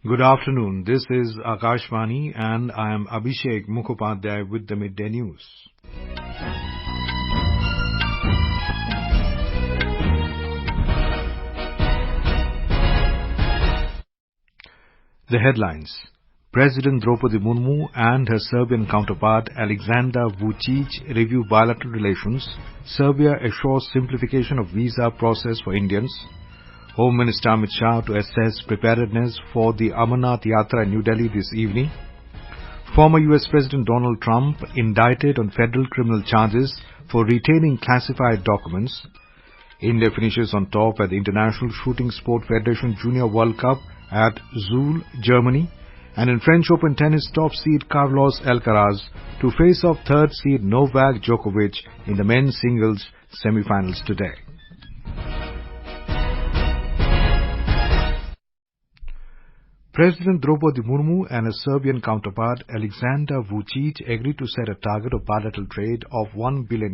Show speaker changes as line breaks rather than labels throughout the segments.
Good afternoon. This is Akashvani and I am Abhishek Mukhopadhyay with the Midday News. The headlines. President Droupadi Murmu and her Serbian counterpart Aleksandar Vucic review bilateral relations. Serbia assures simplification of visa process for Indians. Home Minister Amit Shah to assess preparedness for the Amarnath Yatra in New Delhi this evening. Former US President Donald Trump indicted on federal criminal charges for retaining classified documents. India finishes on top at the International Shooting Sport Federation Junior World Cup at Suhl, Germany. And in French Open tennis, top seed Carlos Alcaraz to face off third seed Novak Djokovic in the men's singles semi-finals today. President Droupadi Murmu and her Serbian counterpart Aleksandar Vucic agreed to set a target of bilateral trade of €1 billion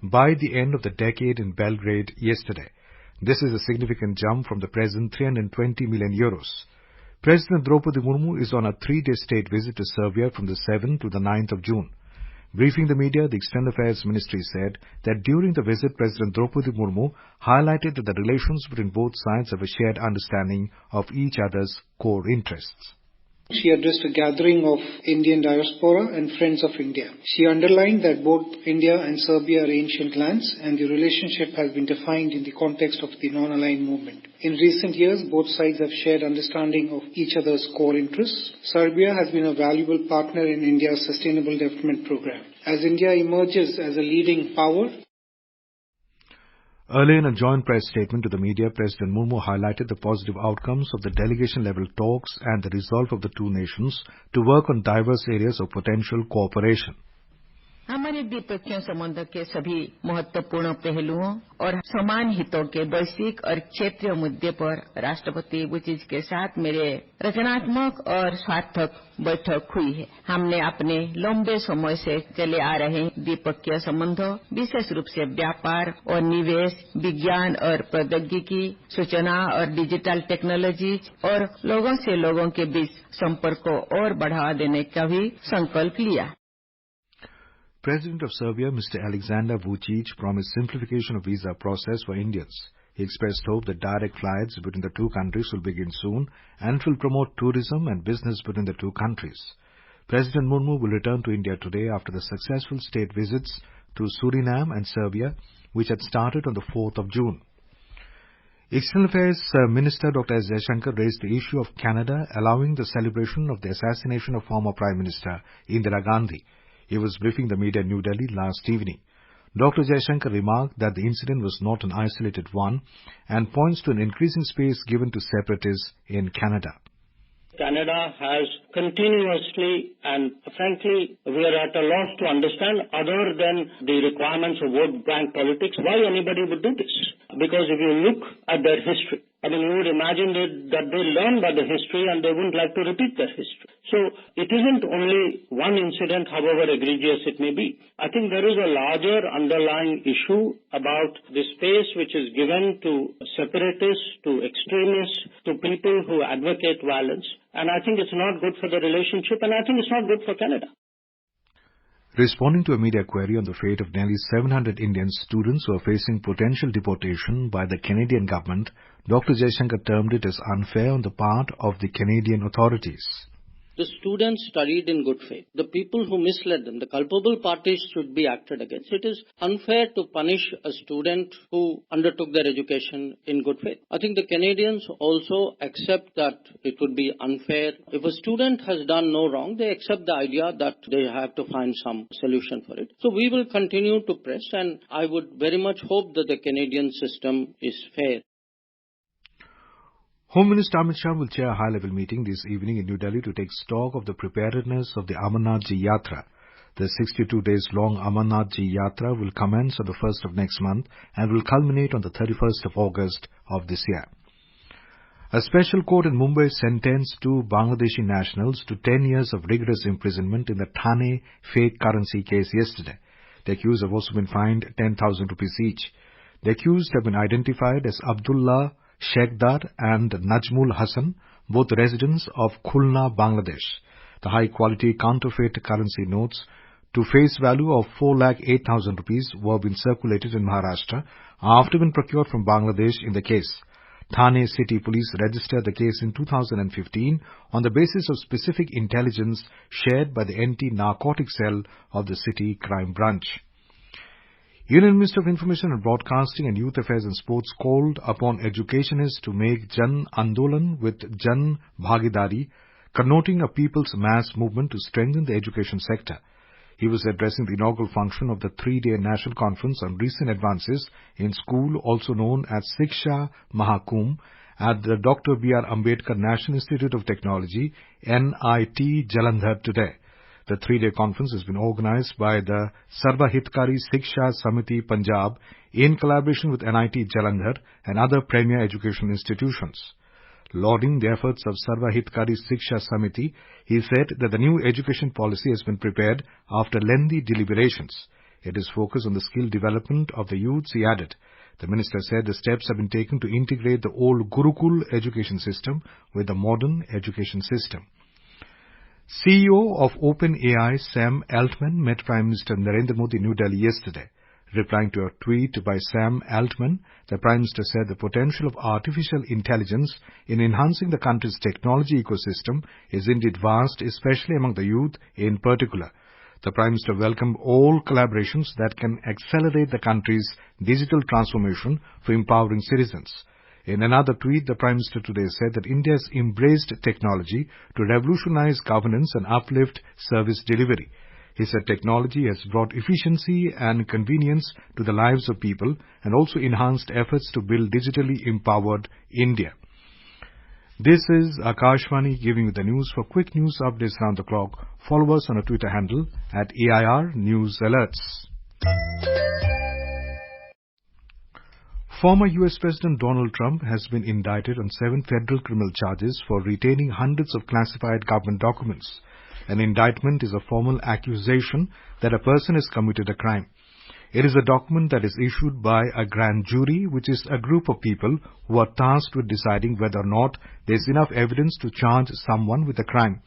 by the end of the decade in Belgrade yesterday. This is a significant jump from the present €320 million. President Droupadi Murmu is on a 3-day state visit to Serbia from the 7th to the 9th of June. Briefing the media, the External Affairs Ministry said that during the visit, President Droupadi Murmu highlighted that the relations between both sides have a shared understanding of each other's core interests.
She addressed a gathering of Indian diaspora and friends of India. She underlined that both India and Serbia are ancient lands and the relationship has been defined in the context of the non-aligned movement. In recent years, both sides have shared understanding of each other's core interests. Serbia has been a valuable partner in India's Sustainable Development Program. As India emerges as a leading power,
earlier in a joint press statement to the media, President Murmu highlighted the positive outcomes of the delegation-level talks and the resolve of the two nations to work on diverse areas of potential cooperation.
हमारे द्विपक्षीय संबंध के सभी महत्वपूर्ण पहलुओं और समान हितों के वैश्विक और क्षेत्रीय मुद्दे पर राष्ट्रपति वुचिच के साथ मेरे रचनात्मक और सार्थक बैठक हुई है। हमने अपने लंबे समय से चले आ रहे द्विपक्षीय संबंधों, विशेष रूप से व्यापार और निवेश, विज्ञान और प्रौद्योगिकी, सूचना और डिजिटल टेक्नोलॉजीज और लोगों से लोगों के बीच संपर्क को और बढ़ावा देने का भी संकल्प लिया।
President of Serbia, Mr. Aleksandar Vucic, promised simplification of visa process for Indians. He expressed hope that direct flights between the two countries will begin soon and will promote tourism and business between the two countries. President Murmu will return to India today after the successful state visits to Suriname and Serbia, which had started on the 4th of June. External Affairs Minister Dr. S. Jaishankar raised the issue of Canada allowing the celebration of the assassination of former Prime Minister Indira Gandhi. He was briefing the media in New Delhi last evening. Dr. Jaishankar remarked that the incident was not an isolated one and points to an increasing space given to separatists in Canada.
Canada has continuously and frankly we are at a loss to understand other than the requirements of vote bank politics why anybody would do this. Because if you look at their history, you would imagine that they learn by the history and they wouldn't like to repeat their history. So it isn't only one incident, however egregious it may be. I think there is a larger underlying issue about the space which is given to separatists, to extremists, to people who advocate violence. And I think it's not good for the relationship and I think it's not good for Canada.
Responding to a media query on the fate of nearly 700 Indian students who are facing potential deportation by the Canadian government, Dr. Jaishankar termed it as unfair on the part of the Canadian authorities.
The students studied in good faith. The people who misled them, the culpable parties should be acted against. It is unfair to punish a student who undertook their education in good faith. I think the Canadians also accept that it would be unfair. If a student has done no wrong, they accept the idea that they have to find some solution for it. So we will continue to press and I would very much hope that the Canadian system is fair.
Home Minister Amit Shah will chair a high-level meeting this evening in New Delhi to take stock of the preparedness of the Amarnath Yatra. The 62 days long Amarnath Yatra will commence on the 1st of next month and will culminate on the 31st of August of this year. A special court in Mumbai sentenced two Bangladeshi nationals to 10 years of rigorous imprisonment in the Thane fake currency case yesterday. The accused have also been fined 10,000 rupees each. The accused have been identified as Abdullah Sheikhdar and Najmul Hassan, both residents of Khulna, Bangladesh. The high-quality counterfeit currency notes to face value of 4,08,000 rupees were being circulated in Maharashtra after being procured from Bangladesh in the case. Thane City Police registered the case in 2015 on the basis of specific intelligence shared by the Anti-Narcotic Cell of the City Crime Branch. Union Minister of Information and Broadcasting and Youth Affairs and Sports called upon educationists to make Jan Andolan with Jan Bhagidari, connoting a people's mass movement to strengthen the education sector. He was addressing the inaugural function of the 3-day National Conference on Recent Advances in School, also known as Shiksha Mahakumbh, at the Dr. B.R. Ambedkar National Institute of Technology, NIT Jalandhar today. The 3-day conference has been organized by the Sarva Hitkari Shiksha Samiti Punjab in collaboration with NIT Jalandhar and other premier education institutions. Lauding the efforts of Sarva Hitkari Shiksha Samiti, he said that the new education policy has been prepared after lengthy deliberations. It is focused on the skill development of the youths, he added. The minister said the steps have been taken to integrate the old Gurukul education system with the modern education system. CEO of OpenAI Sam Altman met Prime Minister Narendra Modi in New Delhi yesterday. Replying to a tweet by Sam Altman, the Prime Minister said the potential of artificial intelligence in enhancing the country's technology ecosystem is indeed vast, especially among the youth in particular. The Prime Minister welcomed all collaborations that can accelerate the country's digital transformation for empowering citizens. In another tweet, the Prime Minister today said that India has embraced technology to revolutionize governance and uplift service delivery. He said technology has brought efficiency and convenience to the lives of people and also enhanced efforts to build digitally empowered India. This is Akashvani giving you the news. For quick news updates around the clock, follow us on our Twitter handle at AIR News Alerts. Former U.S. President Donald Trump has been indicted on 7 federal criminal charges for retaining hundreds of classified government documents. An indictment is a formal accusation that a person has committed a crime. It is a document that is issued by a grand jury, which is a group of people who are tasked with deciding whether or not there is enough evidence to charge someone with a crime.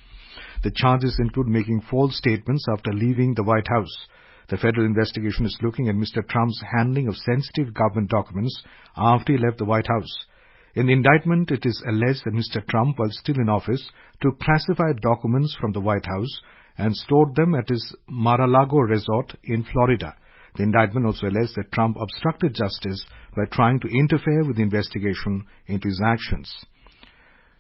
The charges include making false statements after leaving the White House. The federal investigation is looking at Mr. Trump's handling of sensitive government documents after he left the White House. In the indictment, it is alleged that Mr. Trump, while still in office, took classified documents from the White House and stored them at his Mar-a-Lago resort in Florida. The indictment also alleged that Trump obstructed justice by trying to interfere with the investigation into his actions.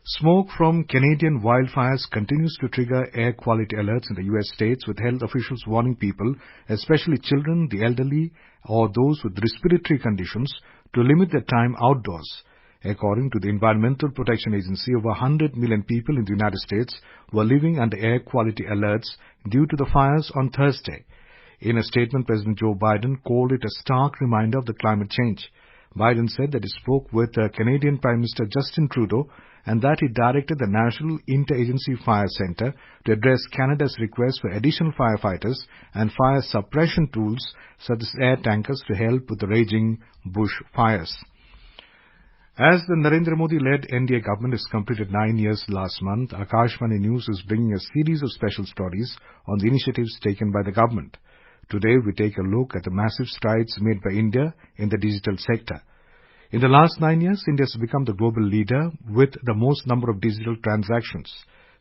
Smoke from Canadian wildfires continues to trigger air quality alerts in the U.S. states, with health officials warning people, especially children, the elderly, or those with respiratory conditions, to limit their time outdoors. According to the Environmental Protection Agency, over 100 million people in the United States were living under air quality alerts due to the fires on Thursday. In a statement, President Joe Biden called it a stark reminder of the climate change. Biden said that he spoke with Canadian Prime Minister Justin Trudeau and that he directed the National Interagency Fire Centre to address Canada's request for additional firefighters and fire suppression tools such as air tankers to help with the raging bush fires. As the Narendra Modi-led NDA government has completed 9 years last month, Akashvani News is bringing a series of special stories on the initiatives taken by the government. Today, we take a look at the massive strides made by India in the digital sector. In the last 9 years, India has become the global leader with the most number of digital transactions.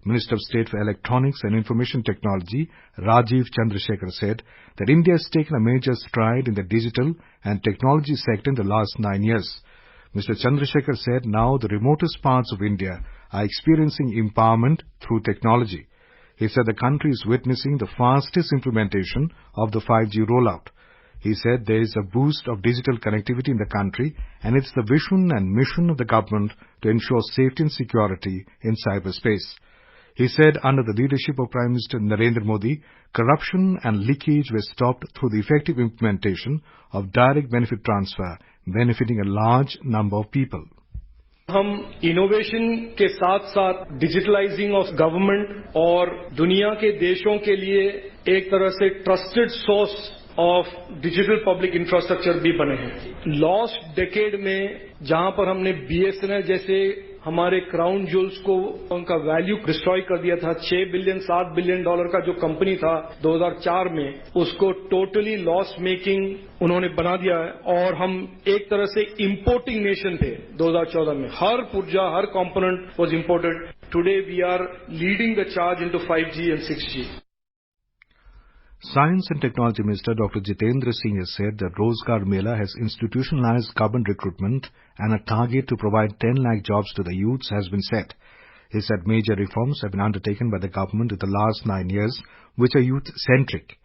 Minister of State for Electronics and Information Technology, Rajiv Chandrasekhar, said that India has taken a major stride in the digital and technology sector in the last 9 years. Mr. Chandrasekhar said now the remotest parts of India are experiencing empowerment through technology. He said the country is witnessing the fastest implementation of the 5G rollout. He said there is a boost of digital connectivity in the country and it's the vision and mission of the government to ensure safety and security in cyberspace. He said under the leadership of Prime Minister Narendra Modi, corruption and leakage were stopped through the effective implementation of direct benefit transfer, benefiting a large number of people.
हम innovation के साथ साथ digitalising of government और दुनिया के देशों के लिए एक तरह से trusted source of digital public infrastructure भी बने हैं। लास्ट डेकेड में जहां पर हमने बीएसएनएल जैसे हमारे क्राउन ज्वेल्स को उनका वैल्यू डिस्ट्रॉय कर दिया था। 6 बिलियन 7 बिलियन डॉलर का जो कंपनी था 2004 में, उसको टोटली लॉस मेकिंग उन्होंने बना दिया है। और हम एक तरह से इंपोर्टिंग नेशन थे 2014 में। हर पुर्जा, हर component was imported. Today we are leading the charge into 5G and 6G.
Science and Technology Minister Dr. Jitendra Singh has said that Rozgar Mela has institutionalized government recruitment and a target to provide 10 lakh jobs to the youths has been set. He said major reforms have been undertaken by the government in the last 9 years, which are youth-centric.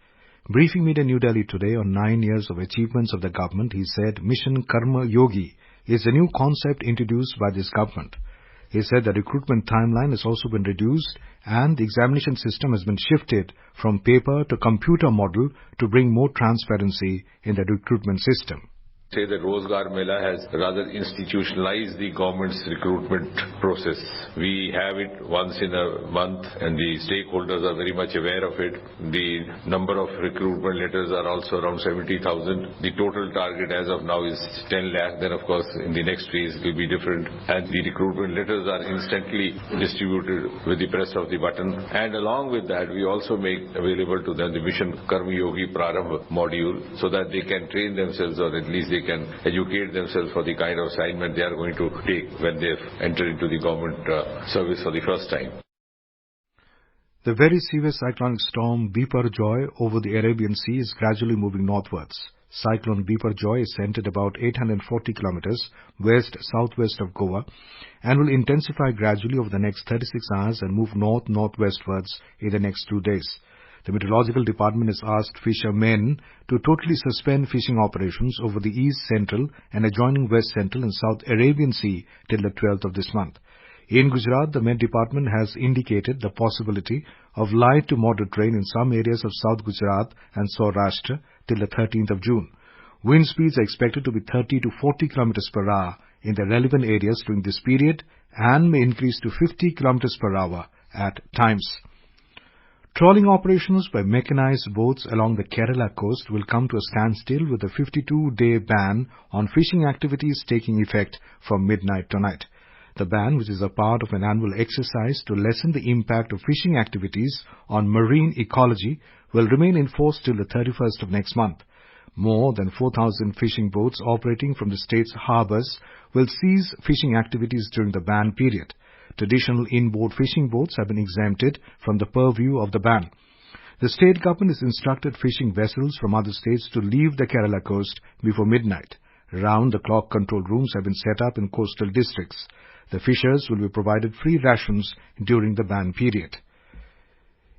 Briefing media in New Delhi today on 9 years of achievements of the government, he said Mission Karma Yogi is a new concept introduced by this government. He said the recruitment timeline has also been reduced and the examination system has been shifted from paper to computer model to bring more transparency in the recruitment system.
Say that Rozgar Mela has rather institutionalized the government's recruitment process. We have it once in a month and the stakeholders are very much aware of it. The number of recruitment letters are also around 70,000. The total target as of now is 10 lakh. Then of course in the next phase it will be different. And the recruitment letters are instantly distributed with the press of the button. And along with that we also make available to them the Mission Karma Yogi Prarambh module so that they can train themselves, or at least they can educate themselves for the kind of assignment they are going to take when they enter into the government service for the first time.
The very severe cyclonic storm Biparjoy over the Arabian Sea is gradually moving northwards. Cyclone Biparjoy is centered about 840 kilometers west-southwest of Goa and will intensify gradually over the next 36 hours and move north-northwestwards in the next 2 days. The Meteorological Department has asked fishermen to totally suspend fishing operations over the east central and adjoining west central and South Arabian Sea till the 12th of this month. In Gujarat, the Met Department has indicated the possibility of light to moderate rain in some areas of South Gujarat and Saurashtra till the 13th of June. Wind speeds are expected to be 30 to 40 kilometers per hour in the relevant areas during this period and may increase to 50 kilometers per hour at times. Trawling operations by mechanized boats along the Kerala coast will come to a standstill with a 52-day ban on fishing activities taking effect from midnight tonight. The ban, which is a part of an annual exercise to lessen the impact of fishing activities on marine ecology, will remain in force till the 31st of next month. More than 4,000 fishing boats operating from the state's harbours will cease fishing activities during the ban period. Traditional inboard fishing boats have been exempted from the purview of the ban. The state government has instructed fishing vessels from other states to leave the Kerala coast before midnight. Round-the-clock control rooms have been set up in coastal districts. The fishers will be provided free rations during the ban period.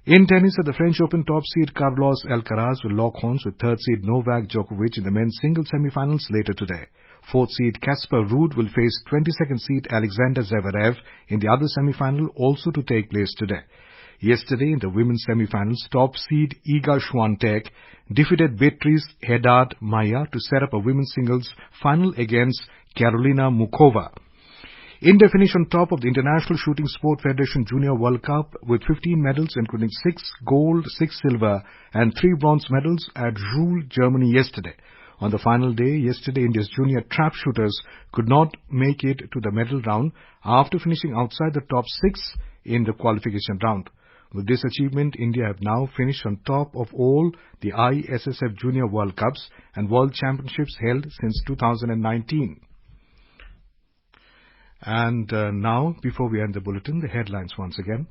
In tennis, at the French Open, top seed Carlos Alcaraz will lock horns with third seed Novak Djokovic in the men's singles semi-finals later today. Fourth seed Casper Ruud will face 22nd seed Alexander Zverev in the other semi-final, also to take place today. Yesterday, in the women's semi-finals, top seed Iga Swiatek defeated Beatrice Haddad Maia to set up a women's singles final against Karolina Mukova. India finished on top of the International Shooting Sport Federation Junior World Cup with 15 medals, including 6 gold, 6 silver and 3 bronze medals at Suhl, Germany yesterday. On the final day, yesterday, India's junior trap shooters could not make it to the medal round after finishing outside the top 6 in the qualification round. With this achievement, India have now finished on top of all the ISSF Junior World Cups and World Championships held since 2019. And now, before we end the bulletin, the headlines once again.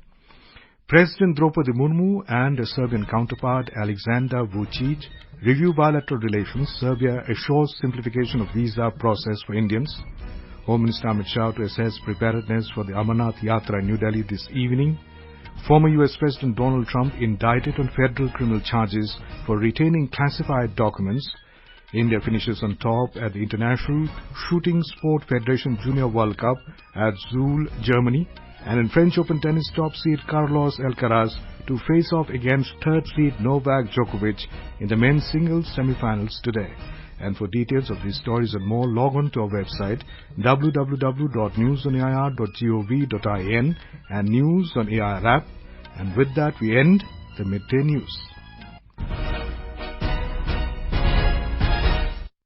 President Droupadi Murmu and her Serbian counterpart Aleksandar Vucic review bilateral relations. Serbia assures simplification of visa process for Indians. Home Minister Amit Shah to assess preparedness for the Amarnath Yatra in New Delhi this evening. Former US President Donald Trump indicted on federal criminal charges for retaining classified documents. India finishes on top at the International Shooting Sport Federation Junior World Cup at Suhl, Germany. And in French Open tennis, top seed Carlos Alcaraz to face off against third seed Novak Djokovic in the men's singles semi-finals today. And for details of these stories and more, log on to our website www.newsonair.gov.in and News on AIR app. And with that, we end the Midday News.